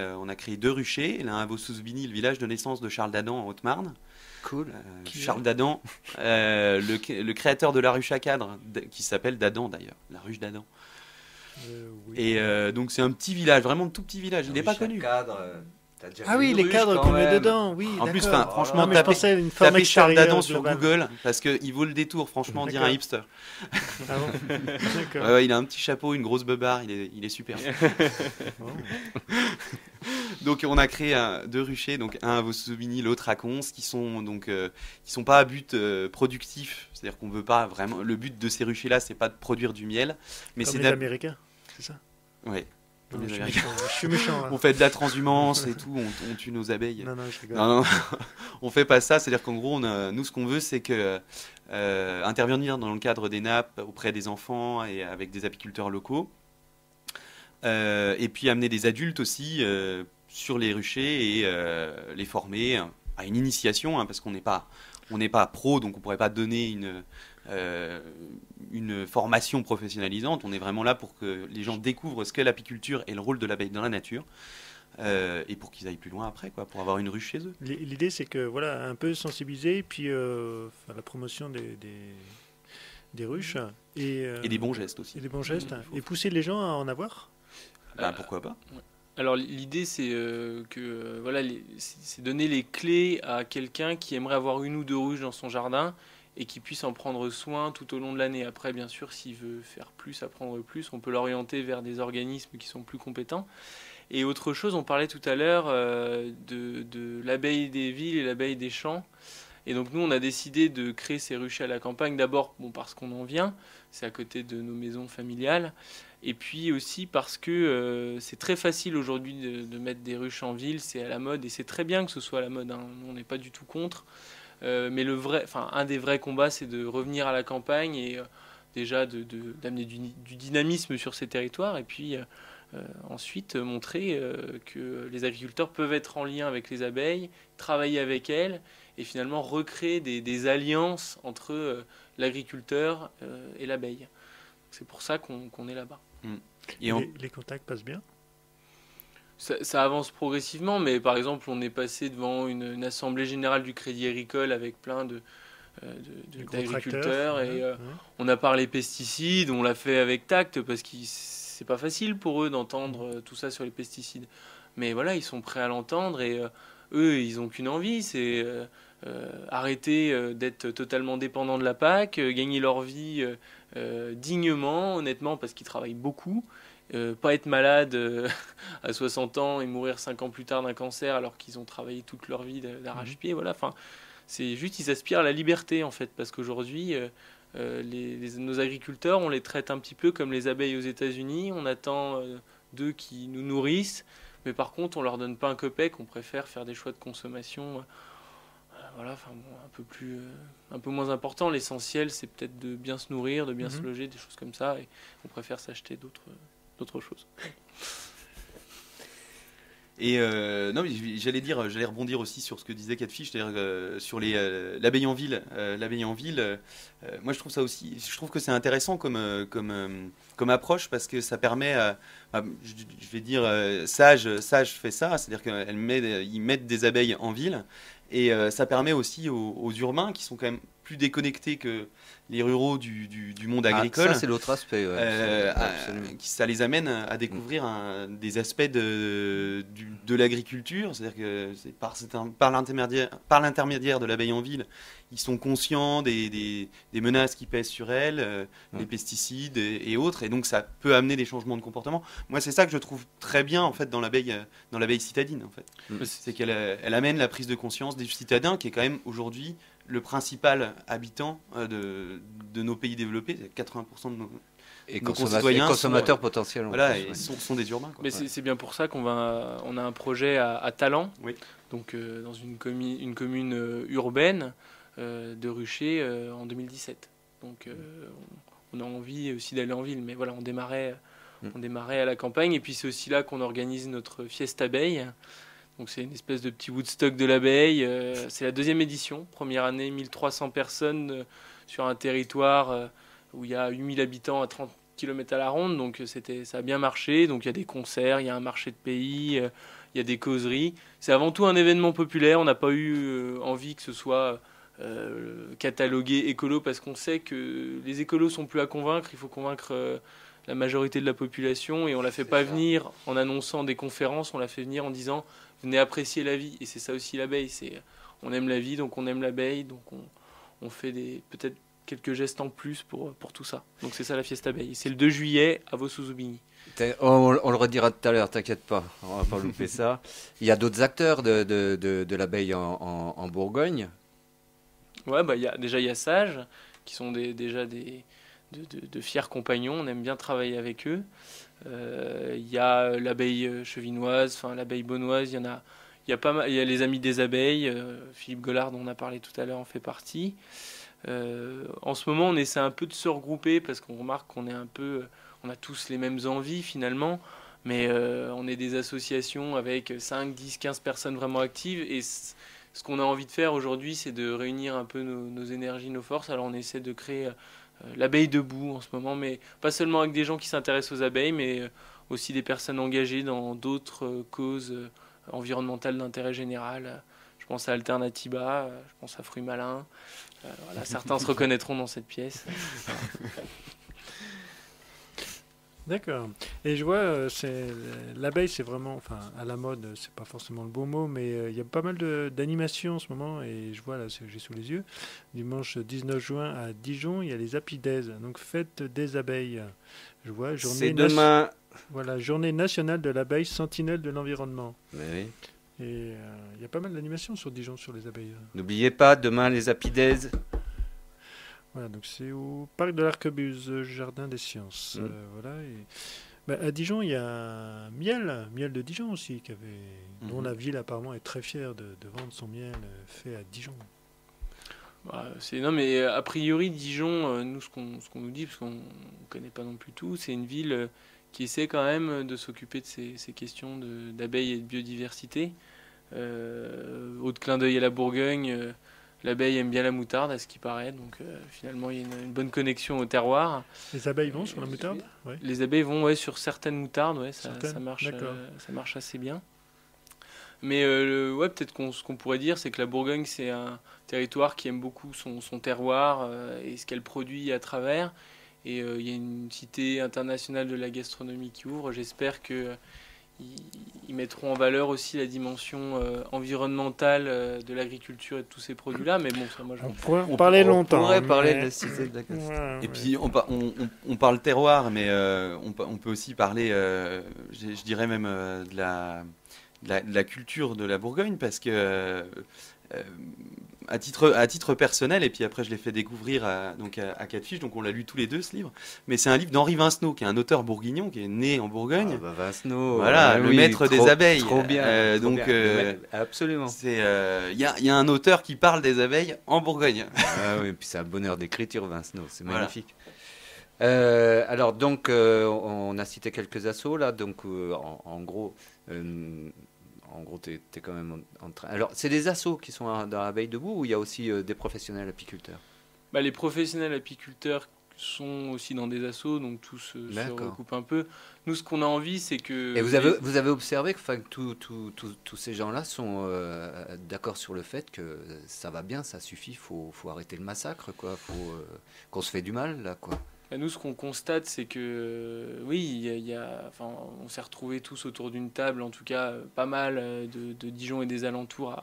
2 ruchers, l'un à Vaux-sous-Bigny, le village de naissance de Charles Dadan en Haute-Marne. Cool. Charles Dadan, le créateur de la ruche à cadre, qui s'appelle Dadan d'ailleurs, la ruche Dadan. Oui. Et donc c'est un petit village, vraiment un tout petit village. Il n'est pas connu. Ah oui, les cadres qu'on met dedans, oui. En plus, d'accord. franchement, Non, mais je pensais à une forme tapez Charles extérieure Dadan sur globale. Google parce qu'il vaut le détour. Franchement, on dirait un D'accord. hipster. Ah bon D'accord. Ouais, il a un petit chapeau, une grosse beubare. Il est super. Bon. Donc on a créé 2 ruchers, donc un à Vaux-sous-Bigny, l'autre à Cons, qui sont pas à but productif. C'est-à-dire qu'on veut pas vraiment. Le but de ces ruchers-là, c'est pas de produire du miel, mais Comme c'est les Américains, c'est ça? Ouais. Non, Les je suis Américains. méchant, je suis méchant, là. On fait de la transhumance et tout, on tue nos abeilles. Non, je rigole. Non, on fait pas ça. C'est-à-dire qu'en gros, nous, ce qu'on veut, c'est que intervenir dans le cadre des nappes auprès des enfants et avec des apiculteurs locaux, et puis amener des adultes aussi sur les ruchers et les former à une initiation, hein, parce qu'on n'est pas pro, donc on pourrait pas donner une formation professionnalisante. On est vraiment là pour que les gens découvrent ce qu'est l'apiculture et le rôle de l'abeille dans la nature. Et pour qu'ils aillent plus loin après, quoi, pour avoir une ruche chez eux. L'idée, c'est que, voilà, un peu sensibiliser, puis faire la promotion des ruches. Et Et des bons gestes aussi. Et des bons gestes. Et pousser les gens à en avoir. Ben, pourquoi pas. Alors l'idée c'est voilà, c'est donner les clés à quelqu'un qui aimerait avoir 1 ou 2 ruches dans son jardin et qui puisse en prendre soin tout au long de l'année. Après, bien sûr, s'il veut faire plus, apprendre plus, on peut l'orienter vers des organismes qui sont plus compétents. Et autre chose, on parlait tout à l'heure de l'abeille des villes et l'abeille des champs. Et donc nous, on a décidé de créer ces ruchers à la campagne, d'abord parce qu'on en vient, c'est à côté de nos maisons familiales, et puis aussi parce que c'est très facile aujourd'hui de mettre des ruches en ville, c'est à la mode, et c'est très bien que ce soit à la mode, hein. Nous, on n'est pas du tout contre, mais un des vrais combats, c'est de revenir à la campagne et déjà d'amener du dynamisme sur ces territoires, et puis ensuite montrer que les agriculteurs peuvent être en lien avec les abeilles, travailler avec elles, et finalement recréer des alliances entre l'agriculteur et l'abeille. C'est pour ça qu'on est là-bas. Et Les contacts passent bien. Ça avance progressivement, mais par exemple, on est passé devant une assemblée générale du Crédit Agricole avec plein d'agriculteurs, et on a parlé pesticides, on l'a fait avec tact, parce que c'est pas facile pour eux d'entendre tout ça sur les pesticides. Mais voilà, ils sont prêts à l'entendre, et eux, ils n'ont qu'une envie, c'est arrêter d'être totalement dépendants de la PAC, gagner leur vie dignement, honnêtement, parce qu'ils travaillent beaucoup, pas être malade à 60 ans et mourir 5 ans plus tard d'un cancer alors qu'ils ont travaillé toute leur vie d'arrache-pied. Voilà, enfin, c'est juste, ils aspirent à la liberté, en fait, parce qu'aujourd'hui, nos agriculteurs, on les traite un petit peu comme les abeilles aux États-Unis. On attend d'eux qu'ils nous nourrissent, mais par contre, on leur donne pas un copec. On préfère faire des choix de consommation, voilà, enfin bon, un peu moins important. L'essentiel, c'est peut-être de bien se nourrir, de bien se loger, des choses comme ça, et on préfère s'acheter d'autres choses. Et non, mais j'allais rebondir aussi sur ce que disait Catfish, c'est-à-dire sur l'abeille en ville. L'abeille en ville, moi je trouve ça aussi, je trouve que c'est intéressant comme approche, parce que ça permet, je vais dire, Sage fait ça, c'est-à-dire qu'ils mettent des abeilles en ville, et ça permet aussi aux urbains qui sont quand même plus déconnectés que les ruraux du monde agricole. Ça, c'est l'autre aspect. Ouais, ça les amène à découvrir des aspects de l'agriculture. C'est-à-dire que c'est par l'intermédiaire de l'abeille en ville, ils sont conscients des menaces qui pèsent sur elle, les pesticides et autres. Et donc, ça peut amener des changements de comportement. Moi, c'est ça que je trouve très bien en fait, dans l'abeille citadine. En fait. C'est qu'elle amène la prise de conscience des citadins, qui est quand même aujourd'hui le principal habitant de nos pays développés. 80% de nos concitoyens consommateurs potentiels. Voilà, sont des urbains. Quoi. Mais c'est bien pour ça qu'on on a un projet à Talent, oui. Donc dans une commune urbaine de Rucher en 2017. Donc on a envie aussi d'aller en ville, mais voilà, on démarrait à la campagne, et puis c'est aussi là qu'on organise notre Fiesta Abeille. Donc c'est une espèce de petit Woodstock de l'abeille. C'est la 2e édition. Première année, 1300 personnes sur un territoire où il y a 8000 habitants à 30 km à la ronde. Donc ça a bien marché. Donc il y a des concerts, il y a un marché de pays, il y a des causeries. C'est avant tout un événement populaire. On n'a pas eu envie que ce soit catalogué écolo, parce qu'on sait que les écolos sont plus à convaincre. Il faut convaincre la majorité de la population, et on la fait pas venir en annonçant des conférences. On la fait venir en disant venez apprécier la vie. Et c'est ça aussi l'abeille, on aime la vie, donc on aime l'abeille, donc on fait peut-être quelques gestes en plus pour tout ça. Donc c'est ça la Fiesta Abeille. C'est le 2 juillet à Vaux-sous-Aubigny. On le redira tout à l'heure, t'inquiète pas, on va pas louper ça. Il y a d'autres acteurs de l'abeille en Bourgogne. Ouais, il y a Sage, qui sont déjà de fiers compagnons. On aime bien travailler avec eux. Il y a l'abeille chevinoise, enfin l'abeille beaunoise, il y a pas mal, il y a les amis des abeilles, Philippe Gollard dont on a parlé tout à l'heure en fait partie. En ce moment on essaie un peu de se regrouper, parce qu'on remarque qu'on est on a tous les mêmes envies finalement, mais on est des associations avec 5, 10, 15 personnes vraiment actives, et ce qu'on a envie de faire aujourd'hui, c'est de réunir un peu nos énergies, nos forces. Alors on essaie de créer l'abeille debout en ce moment, mais pas seulement avec des gens qui s'intéressent aux abeilles, mais aussi des personnes engagées dans d'autres causes environnementales d'intérêt général. Je pense à Alternatiba, je pense à Fruits Malins. Voilà, certains se reconnaîtront dans cette pièce. D'accord. Et je vois, l'abeille, c'est vraiment, enfin, à la mode, c'est pas forcément le bon mot, mais il y a pas mal d'animations en ce moment, et je vois, là, j'ai sous les yeux, dimanche 19 juin à Dijon, il y a les Apidaises, donc fête des abeilles. Je vois, c'est demain. Voilà, journée nationale de l'abeille, sentinelle de l'environnement. Oui. Et il y a pas mal d'animations sur Dijon, sur les abeilles. N'oubliez pas, demain, les Apidaises. Voilà, donc c'est au parc de l'Arquebuse, Jardin des Sciences. Voilà. Et, à Dijon, il y a Miel de Dijon aussi, dont la ville apparemment est très fière de vendre son miel fait à Dijon. Non, mais a priori, Dijon, nous, ce qu'on nous dit, parce qu'on ne connaît pas non plus tout, c'est une ville qui essaie quand même de s'occuper de ces questions d'abeilles et de biodiversité. Autre clin d'œil à la Bourgogne, l'abeille aime bien la moutarde, à ce qui paraît, donc finalement il y a une bonne connexion au terroir. Les abeilles vont sur la moutarde ? Ouais. Les abeilles vont sur certaines moutardes, ça marche assez bien. Mais peut-être ce qu'on pourrait dire, c'est que la Bourgogne, c'est un territoire qui aime beaucoup son terroir et ce qu'elle produit à travers. Et il y a une cité internationale de la gastronomie qui ouvre. J'espère qu'ils mettront en valeur aussi la dimension environnementale de l'agriculture et de tous ces produits-là. Mais bon, ça, moi, on pourrait en parler longtemps. On pourrait parler de la cité de la gastronomie. Et puis, on parle terroir, mais on peut aussi parler, je dirais même, de la culture de la Bourgogne, parce que à titre personnel, et puis après je l'ai fait découvrir à Quatre Fiches, donc on l'a lu tous les deux ce livre, mais c'est un livre d'Henri Vincenot, qui est un auteur bourguignon, qui est né en Bourgogne. Vincenot, voilà, le maître des abeilles. Trop bien. Donc absolument. Il y a un auteur qui parle des abeilles en Bourgogne. Oui, et puis c'est un bonnemeur d'écriture, Vincenot, c'est magnifique. Alors donc on a cité quelques assos là, donc en gros t'es quand même en train. Alors c'est des assos qui sont dans l'abeille debout, ou il y a aussi des professionnels apiculteurs? Les professionnels apiculteurs sont aussi dans des assos, donc tout se recoupe un peu. Nous, ce qu'on a envie, c'est que... Et vous avez observé que tous ces gens-là sont d'accord sur le fait que ça va bien, ça suffit, faut arrêter le massacre, quoi. Faut qu'on se fait du mal, là, quoi. Et nous, ce qu'on constate, c'est que oui, on s'est retrouvés tous autour d'une table, en tout cas pas mal de Dijon et des alentours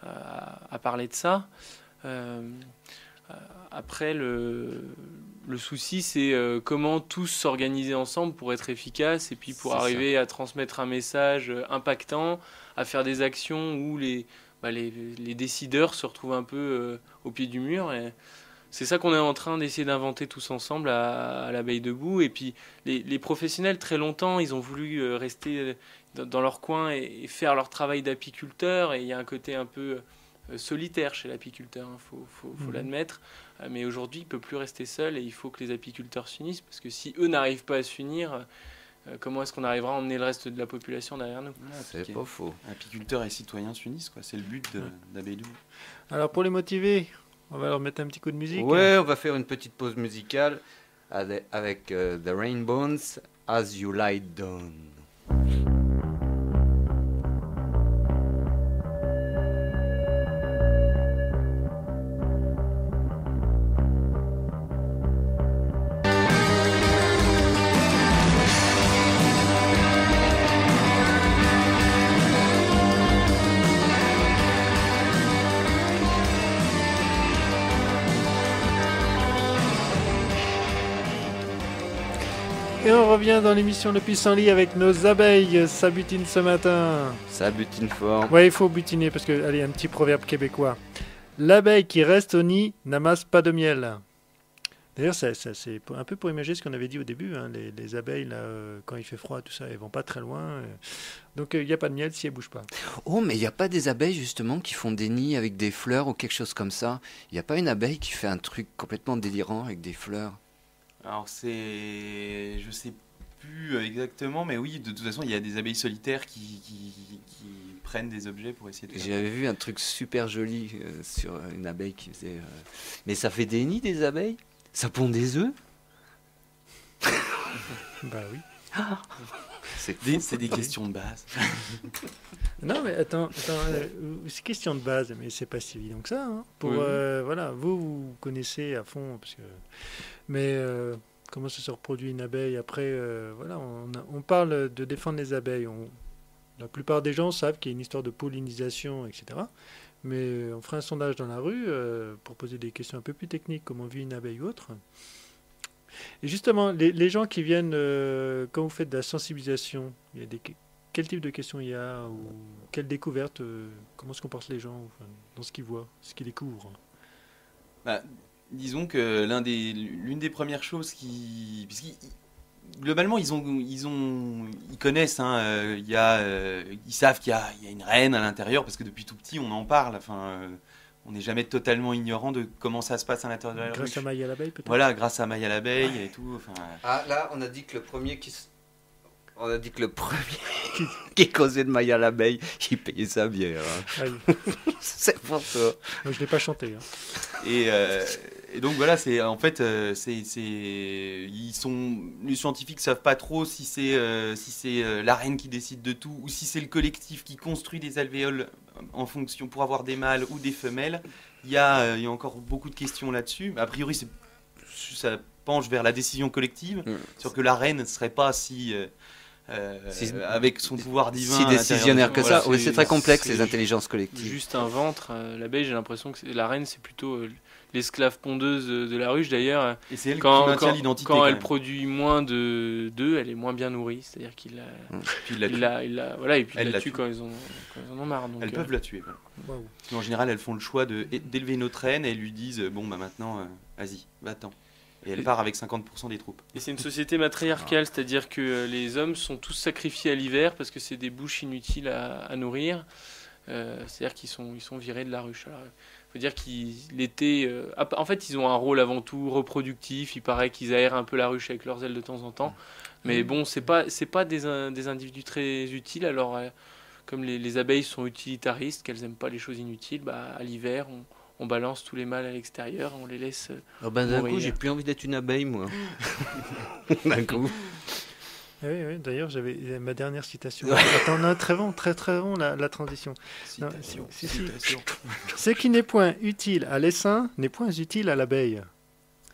à parler de ça. Après, le souci, c'est comment tous s'organiser ensemble pour être efficaces et puis pour arriver à transmettre un message impactant, à faire des actions où les décideurs se retrouvent un peu au pied du mur. Et c'est ça qu'on est en train d'essayer d'inventer tous ensemble à l'Abeille Debout. Et puis, les professionnels, très longtemps, ils ont voulu rester dans leur coin et faire leur travail d'apiculteur. Et il y a un côté un peu solitaire chez l'apiculteur, faut l'admettre. Mais aujourd'hui, il ne peut plus rester seul et il faut que les apiculteurs s'unissent, parce que si eux n'arrivent pas à s'unir, comment est-ce qu'on arrivera à emmener le reste de la population derrière nous? C'est pas faux. Apiculteurs et citoyens s'unissent, quoi. C'est le but d'Abeille Debout. Alors pour les motiver, on va leur mettre un petit coup de musique. Ouais, on va faire une petite pause musicale avec The Rainbows, As You Lie Down. Et on revient dans l'émission Le Pissenlit avec nos abeilles. Ça butine ce matin. Ça butine fort. Ouais, il faut butiner parce que, allez, un petit proverbe québécois. L'abeille qui reste au nid n'amasse pas de miel. D'ailleurs, c'est un peu pour imaginer ce qu'on avait dit au début. Hein, les abeilles, là, quand il fait froid, tout ça, elles vont pas très loin. Donc, il n'y a pas de miel si elles bougent pas. Oh, mais il n'y a pas des abeilles, justement, qui font des nids avec des fleurs ou quelque chose comme ça? Il n'y a pas une abeille qui fait un truc complètement délirant avec des fleurs? Alors je sais plus exactement, mais oui, de toute façon, il y a des abeilles solitaires qui prennent des objets pour essayer de faire. J'avais vu un truc super joli sur une abeille qui faisait... Mais ça fait des nids, des abeilles? Ça pond des œufs? Bah oui. C'est des questions de base. Non, mais attends, c'est question de base, mais c'est pas si évident que ça. Hein. Voilà, vous connaissez à fond, parce que... Mais comment ça se reproduit une abeille? Après, voilà, on parle de défendre les abeilles. La plupart des gens savent qu'il y a une histoire de pollinisation, etc. Mais on fera un sondage dans la rue pour poser des questions un peu plus techniques, comment vit une abeille ou autre. Et justement, les gens qui viennent, quand vous faites de la sensibilisation, il y a quel type de questions il y a, ou quelle découverte, comment se comportent les gens dans ce qu'ils voient, ce qu'ils découvrent? Disons que l'une des premières choses globalement ils connaissent, hein, ils savent qu'il y a une reine à l'intérieur, parce que depuis tout petit on en parle. Enfin, on n'est jamais totalement ignorant de comment ça se passe à l'intérieur de la ruche. Grâce à Maï à l'abeille, peut-être. Voilà, grâce à Maï à l'abeille et tout. Enfin, Ah, là, on a dit que le premier qui causait de Maï à l'abeille, il payait sa bière. Hein. C'est pour ça. Moi, je l'ai pas chanté. Hein. Et donc voilà, c'est en fait, les scientifiques savent pas trop si c'est la reine qui décide de tout, ou si c'est le collectif qui construit des alvéoles en fonction pour avoir des mâles ou des femelles. Il y a encore beaucoup de questions là-dessus. A priori, ça penche vers la décision collective, sur que la reine ne serait pas avec son pouvoir divin. Si décisionnaire que ça. Oui, c'est très complexe, les intelligences collectives. Juste un ventre. L'abeille, j'ai l'impression que la reine, c'est plutôt l'esclave pondeuse de la ruche. D'ailleurs, et c'est elle qui maintient l'identité. Quand elle produit moins d'œufs, elle est moins bien nourrie. C'est-à-dire qu'il et puis elle la tue quand ils en ont marre. Donc, elles peuvent la tuer. Voilà. Wow. En général, elles font le choix d'élever notre reine et lui disent bon, bah maintenant, vas-y, va-t'en. Et elle part avec 50% des troupes. Et c'est une société matriarcale, c'est-à-dire que les hommes sont tous sacrifiés à l'hiver parce que c'est des bouches inutiles à nourrir. C'est-à-dire qu'ils sont virés de la ruche. Alors, faut dire l'été, en fait, ils ont un rôle avant tout reproductif. Il paraît qu'ils aèrent un peu la ruche avec leurs ailes de temps en temps. Mais bon, c'est pas des individus très utiles. Alors, comme les abeilles sont utilitaristes, qu'elles n'aiment pas les choses inutiles, à l'hiver, on balance tous les mâles à l'extérieur, on les laisse D'un coup, mourir. j'ai plus envie d'être une abeille, moi. D'un coup. Oui, d'ailleurs, j'avais ma dernière citation. Attends, non, très bon la transition. Non, si. Ce qui n'est point utile à l'essaim n'est point utile à l'abeille.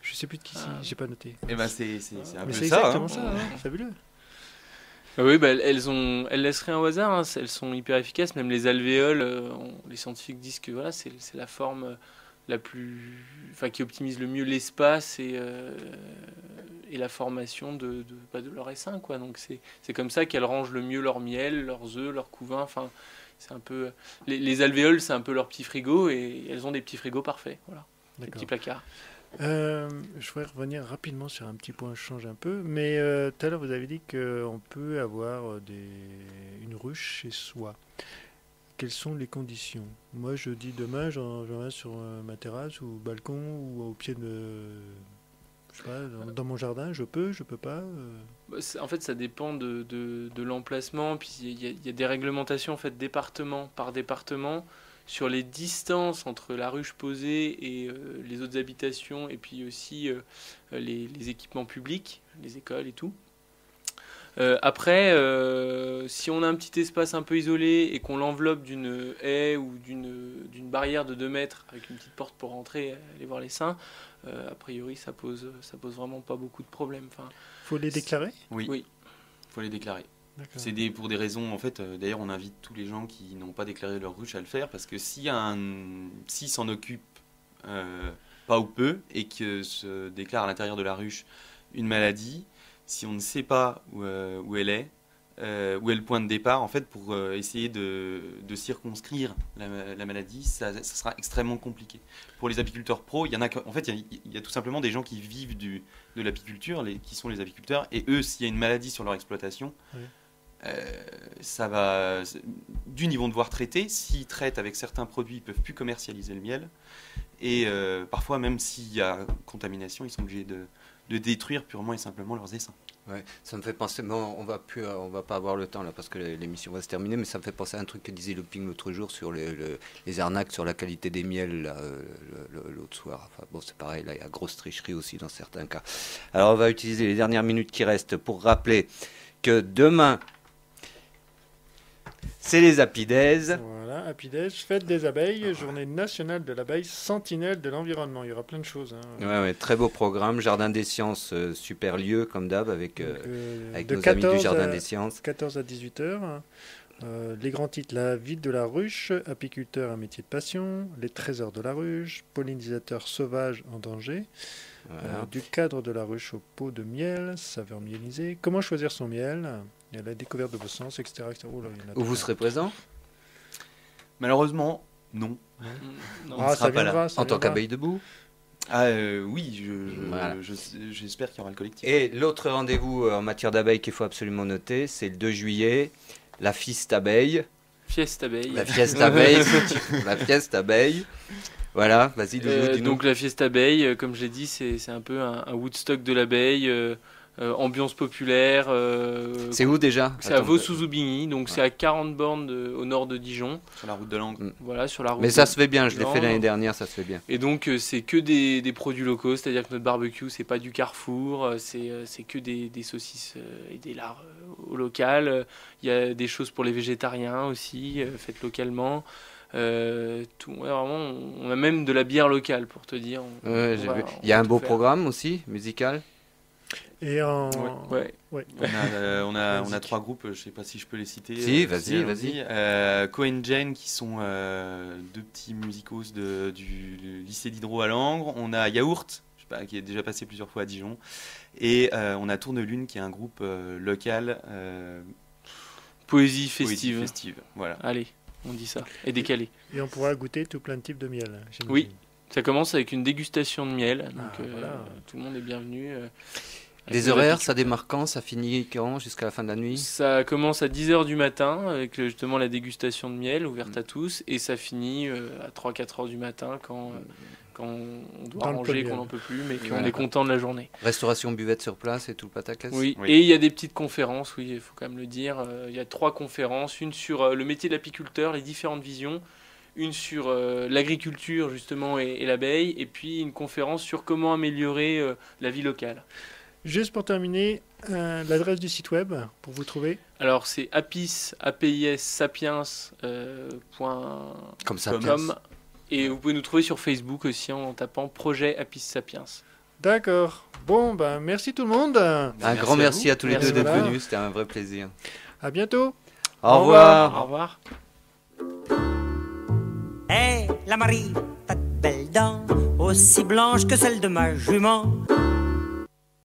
Je sais plus de qui j'ai pas noté. Et ben c'est un Mais peu c'est ça. exactement ça, fabuleux. Oui, elles laissent rien au hasard, hein. Elles sont hyper efficaces. Même les alvéoles, les scientifiques disent que voilà, c'est la forme la plus, qui optimise le mieux l'espace et la formation de leur essaim, quoi. Donc c'est comme ça qu'elles rangent le mieux leur miel, leurs œufs, leurs couvains. Enfin, c'est un peu les alvéoles, c'est un peu leur petit frigo et elles ont des petits frigos parfaits, voilà, des petits placards. Je voudrais revenir rapidement sur un petit point, je change un peu, mais tout à l'heure vous avez dit qu'on peut avoir une ruche chez soi. Quelles sont les conditions? Moi je dis demain j'en ai sur ma terrasse ou balcon ou au pied de... Je sais pas, dans mon jardin, je peux pas En fait, ça dépend de l'emplacement, puis il y a des réglementations en fait, département par département, sur les distances entre la ruche posée et les autres habitations, et puis aussi les équipements publics, les écoles et tout. Après, si on a un petit espace un peu isolé et qu'on l'enveloppe d'une haie ou d'une barrière de 2 mètres avec une petite porte pour rentrer et aller voir les seins, a priori ça pose vraiment pas beaucoup de problèmes. Faut les déclarer? Oui. Faut les déclarer. D'accord. C'est pour des raisons, en fait, d'ailleurs on invite tous les gens qui n'ont pas déclaré leur ruche à le faire, parce que s'ils s'en occupent pas ou peu, et que se déclare à l'intérieur de la ruche une maladie, si on ne sait pas où elle est, où est le point de départ, en fait, pour essayer de circonscrire la maladie, ça sera extrêmement compliqué. Pour les apiculteurs pros, il y a tout simplement des gens qui vivent de l'apiculture, qui sont les apiculteurs, et eux, s'il y a une maladie sur leur exploitation, ça va, ils vont devoir traiter. S'ils traitent avec certains produits, ils ne peuvent plus commercialiser le miel, et parfois, même s'il y a contamination, ils sont obligés de détruire purement et simplement leurs essaims. Ouais, ça me fait penser, bon, on va pas avoir le temps là parce que l'émission va se terminer, mais ça me fait penser à un truc que disait Looping l'autre jour sur les arnaques sur la qualité des miels là, l'autre soir. Enfin bon, c'est pareil, là il y a grosse tricherie aussi dans certains cas. Alors on va utiliser les dernières minutes qui restent pour rappeler que demain c'est les Apidaises. Voilà, Apidaises, fête des abeilles, journée nationale de l'abeille, sentinelle de l'environnement. Il y aura plein de choses. Ouais, très beau programme. Jardin des Sciences, super lieu, comme d'hab, avec nos amis du Jardin des Sciences. 14 à 18 heures. Les grands titres, la vie de la ruche, apiculteur, un métier de passion, les trésors de la ruche, pollinisateur sauvage en danger, du cadre de la ruche au pot de miel, saveur miellisée, comment choisir son miel, il y a la découverte de vos sens, etc. Oh là, où vous serez présent? Malheureusement, non. On sera pas là. En tant qu'abeille debout? Oui, j'espère qu'il y aura le collectif. Et l'autre rendez-vous en matière d'abeilles qu'il faut absolument noter, c'est le 2 juillet, la Fieste Abeille. Fieste Abeille. La Fieste Abeille. La Fieste Abeille. Voilà, vas-y, dis-nous. Donc la Fieste Abeille, comme je l'ai dit, c'est un peu un Woodstock de l'abeille. Ambiance populaire. C'est où déjà? C'est à Vaux-sous-Aubigny, donc c'est à 40 bornes au nord de Dijon. Sur la route de Langres. Voilà, sur la route. Mais ça se fait bien, je l'ai fait l'année dernière, ça se fait bien. Et donc c'est que des produits locaux, c'est-à-dire que notre barbecue, c'est pas du Carrefour, c'est que des saucisses et des lards au local. Il y a des choses pour les végétariens aussi, faites localement. Vraiment, on a même de la bière locale pour te dire. Il y a un beau programme aussi, musical. Et on a 3 groupes, je ne sais pas si je peux les citer. Si, vas-y. Cohen Jane, qui sont 2 petits musicos du lycée d'Hydro à Langres. On a Yaourt, qui est déjà passé plusieurs fois à Dijon. Et on a Tourne-Lune, qui est un groupe local. Poésie festive. Voilà. Allez, on dit ça. Et décalé. Et on pourra goûter tout plein de types de miel. Oui, ça commence avec une dégustation de miel. Donc tout le monde est bienvenu. Les horaires, ça démarre quand? Ça finit quand? Jusqu'à la fin de la nuit? Ça commence à 10h du matin avec justement la dégustation de miel ouverte à tous, et ça finit à 3-4h du matin quand on doit ranger, qu'on n'en peut plus, mais qu'on est content de la journée. Restauration buvette sur place et tout le pataquès? Oui, et il y a des petites conférences, il faut quand même le dire. Il y a 3 conférences, une sur le métier d'apiculteur, les différentes visions, une sur l'agriculture justement et l'abeille, et puis une conférence sur comment améliorer la vie locale. Juste pour terminer, l'adresse du site web pour vous trouver. Alors c'est apis-sapiens.com et vous pouvez nous trouver sur Facebook aussi en tapant Projet Apis Sapiens. D'accord. Bon, ben merci tout le monde. Un grand merci à tous les deux d'être Voilà. venus, c'était un vrai plaisir. À bientôt. Au revoir. Au revoir. Hé, la Marie, t'as de belles dents, aussi blanches que celles de ma jument.